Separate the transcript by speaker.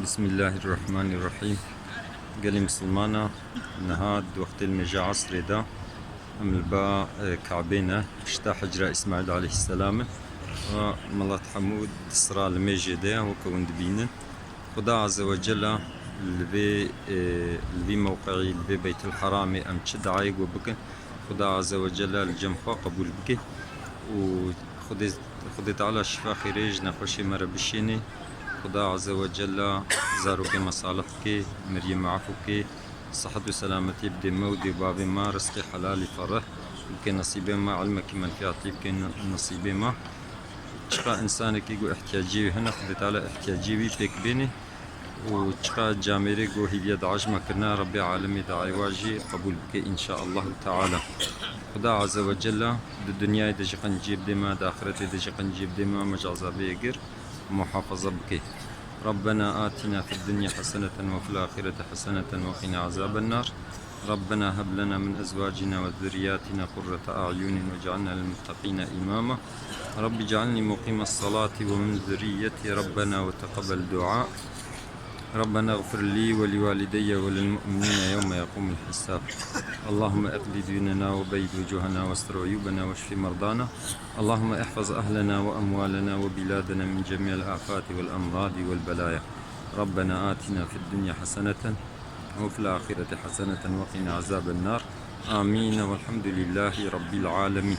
Speaker 1: بسم الله الرحمن الرحيم. قالي مسلمانة نهاد وقت المجا عصر دا أم الباء كعبينة اشتا حجرة إسماعيل عليه السلام وملات حمود سرا الميجي دا وكون دبينن خدا عز وجل البي موقعي البي بيت الحرام أم تشد عايق وبكن خدا عز وجل الجمخة قبول بكي وخدي تعالى شفا خيريج نخوشي مربشيني خدا عز وجل زاروك مصالحك مريم عفوك صحة وسلامتي بدي مودي بابي ما رزقي حلالي فرح يمكن نصيبي ما علمك منفعتي يمكن نصيبي ما تشقى إنسانك يقول احتياجي هنا خدت على احتياجي بيك بيني وتشقى جاميري قو هي بيد عجمة كنا ربي عالمي داعي واجي قبول بك إن شاء الله تعالى خدا عز وجل الدنيا يدجي قنجيب ديما داخرتي يدجي قنجيب ديما مجازة بيقر محافظة بك ربنا آتنا في الدنيا حسنة وفي الآخرة حسنة وقنا عذاب النار ربنا هب لنا من أزواجنا وذرياتنا قرة أعين واجعلنا للمتقين إماما رب اجعلني مقيم الصلاة ومن ذريتي ربنا وتقبل دعاء ربنا اغفر لي ولوالدي وللمؤمنين يوم يقوم الحساب اللهم اقض ديننا وبيد وجوهنا واستر عيوبنا واشف مرضانا اللهم احفظ أهلنا وأموالنا وبلادنا من جميع الآفات والأمراض والبلايا ربنا آتنا في الدنيا حسنة وفي الآخرة حسنة وقنا عذاب النار آمين والحمد لله رب العالمين.